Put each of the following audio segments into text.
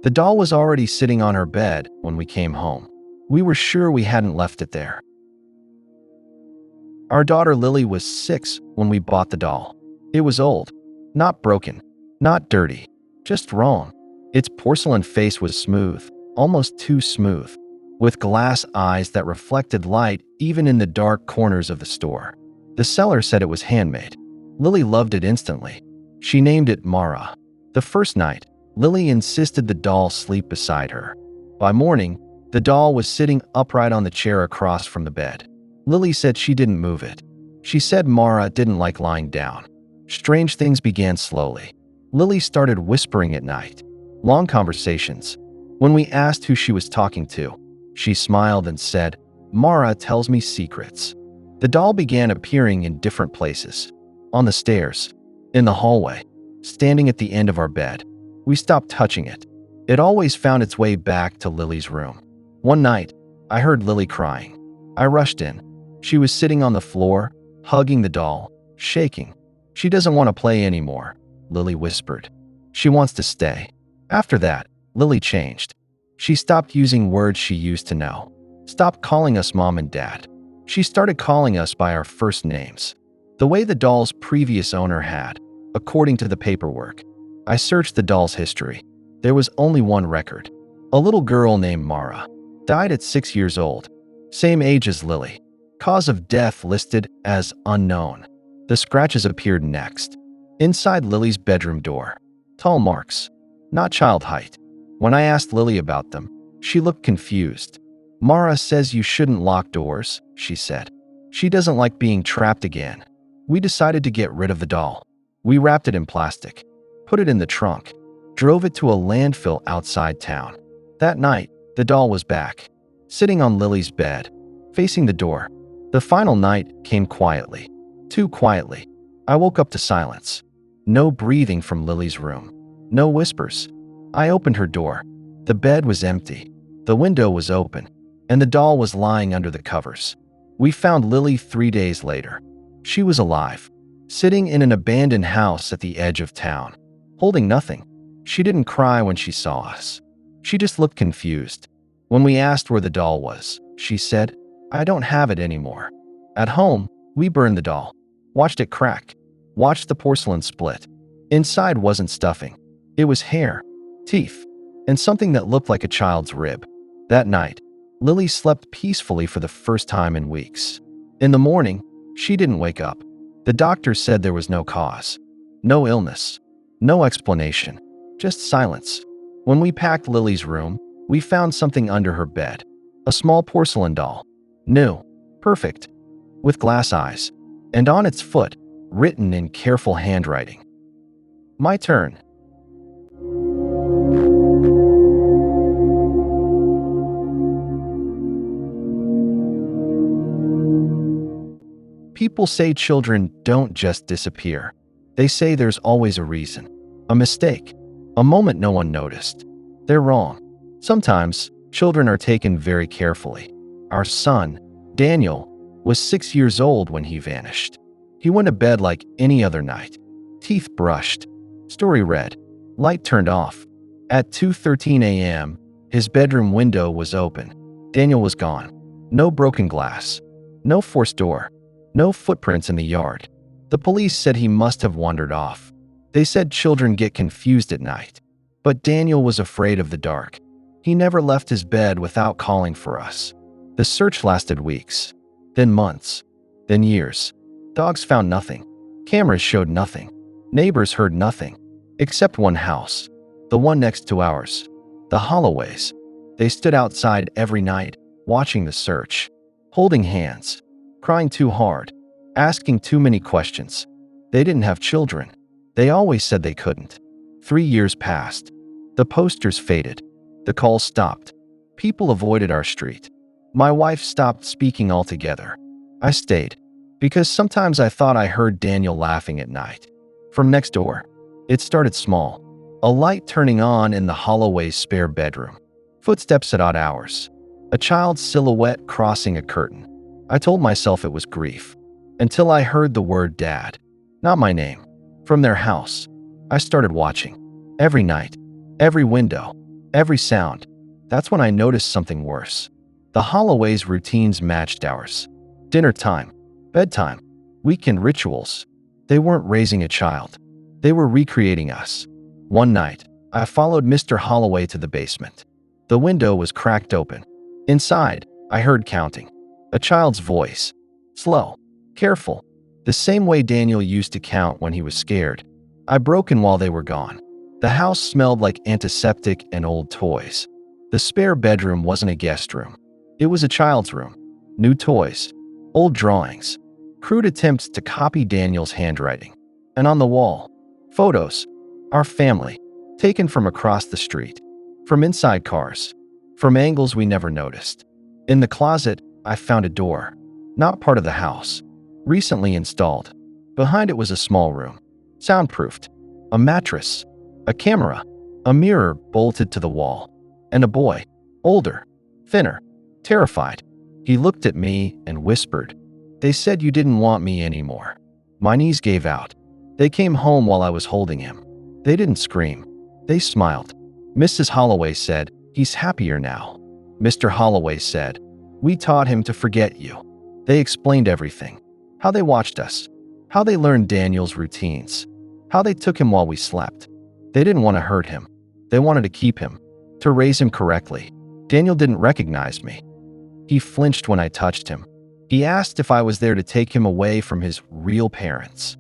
The doll was already sitting on her bed when we came home. We were sure we hadn't left it there. Our daughter Lily was 6 when we bought the doll. It was old, not broken, not dirty, just wrong. Its porcelain face was smooth, almost too smooth, with glass eyes that reflected light even in the dark corners of the store. The seller said it was handmade. Lily loved it instantly. She named it Mara. The first night, Lily insisted the doll sleep beside her. By morning, the doll was sitting upright on the chair across from the bed. Lily said she didn't move it. She said Mara didn't like lying down. Strange things began slowly. Lily started whispering at night. Long conversations. When we asked who she was talking to, she smiled and said, "Mara tells me secrets." The doll began appearing in different places. On the stairs, in the hallway, standing at the end of our bed. We stopped touching it. It always found its way back to Lily's room. One night, I heard Lily crying. I rushed in. She was sitting on the floor, hugging the doll, shaking. "She doesn't want to play anymore," Lily whispered. "She wants to stay." After that, Lily changed. She stopped using words she used to know. Stopped calling us mom and dad. She started calling us by our first names, the way the doll's previous owner had, according to the paperwork. I searched the doll's history. There was only one record. A little girl named Mara. Died at 6 years old. Same age as Lily. Cause of death listed as unknown. The scratches appeared next. Inside Lily's bedroom door. Tall marks. Not child height. When I asked Lily about them, she looked confused. "Mara says you shouldn't lock doors," she said. "She doesn't like being trapped again." We decided to get rid of the doll. We wrapped it in plastic, put it in the trunk, drove it to a landfill outside town. That night, the doll was back, sitting on Lily's bed, facing the door. The final night came quietly. Too quietly. I woke up to silence. No breathing from Lily's room. No whispers. I opened her door. The bed was empty. The window was open, and the doll was lying under the covers. We found Lily 3 days later. She was alive, sitting in an abandoned house at the edge of town, holding nothing. She didn't cry when she saw us. She just looked confused. When we asked where the doll was, she said, "I don't have it anymore." At home, we burned the doll, watched it crack, watched the porcelain split. Inside wasn't stuffing. It was hair, teeth, and something that looked like a child's rib. That night, Lily slept peacefully for the first time in weeks. In the morning, she didn't wake up. The doctor said there was no cause, no illness, no explanation, just silence. When we packed Lily's room, we found something under her bed. A small porcelain doll. New, perfect, with glass eyes, and on its foot, written in careful handwriting. My turn. People say children don't just disappear. They say there's always a reason, a mistake, a moment no one noticed. They're wrong. Sometimes, children are taken very carefully. Our son, Daniel, was 6 years old when he vanished. He went to bed like any other night. Teeth brushed. Story read. Light turned off. At 2:13 a.m., his bedroom window was open. Daniel was gone. No broken glass. No forced door. No footprints in the yard. The police said he must have wandered off. They said children get confused at night. But Daniel was afraid of the dark. He never left his bed without calling for us. The search lasted weeks, then months, then years. Dogs found nothing. Cameras showed nothing. Neighbors heard nothing, except one house, the one next to ours. The Holloways. They stood outside every night, watching the search, holding hands, crying too hard, asking too many questions. They didn't have children. They always said they couldn't. 3 years passed. The posters faded. The calls stopped. People avoided our street. My wife stopped speaking altogether. I stayed, because sometimes I thought I heard Daniel laughing at night. From next door. It started small. A light turning on in the Holloway's spare bedroom. Footsteps at odd hours. A child's silhouette crossing a curtain. I told myself it was grief. Until I heard the word Dad. Not my name. From their house. I started watching. Every night. Every window. Every sound. That's when I noticed something worse. The Holloway's routines matched ours. Dinner time, bedtime, weekend rituals. They weren't raising a child. They were recreating us. One night, I followed Mr. Holloway to the basement. The window was cracked open. Inside, I heard counting. A child's voice. Slow, careful, the same way Daniel used to count when he was scared. I broke in while they were gone. The house smelled like antiseptic and old toys. The spare bedroom wasn't a guest room. It was a child's room. New toys, old drawings, crude attempts to copy Daniel's handwriting. And on the wall, photos. Our family, taken from across the street, from inside cars, from angles we never noticed. In the closet, I found a door, not part of the house, recently installed. Behind it was a small room, soundproofed, a mattress, a camera, a mirror bolted to the wall, and a boy, older, thinner, terrified. He looked at me and whispered, "They said you didn't want me anymore." My knees gave out. They came home while I was holding him. They didn't scream. They smiled. Mrs. Holloway said, "He's happier now." Mr. Holloway said, "We taught him to forget you." They explained everything. How they watched us. How they learned Daniel's routines. How they took him while we slept. They didn't want to hurt him. They wanted to keep him, to raise him correctly. Daniel didn't recognize me. He flinched when I touched him. He asked if I was there to take him away from his real parents.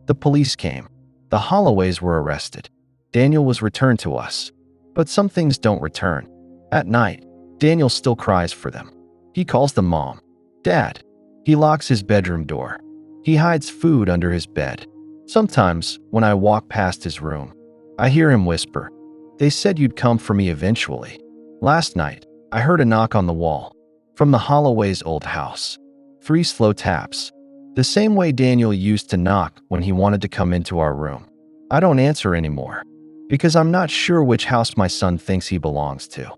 The police came. The Holloways were arrested. Daniel was returned to us. But some things don't return. At night, Daniel still cries for them. He calls them Mom, Dad. He locks his bedroom door. He hides food under his bed. Sometimes, when I walk past his room, I hear him whisper, "They said you'd come for me eventually." Last night, I heard a knock on the wall. From the Holloway's old house. 3 slow taps. The same way Daniel used to knock when he wanted to come into our room. I don't answer anymore, because I'm not sure which house my son thinks he belongs to.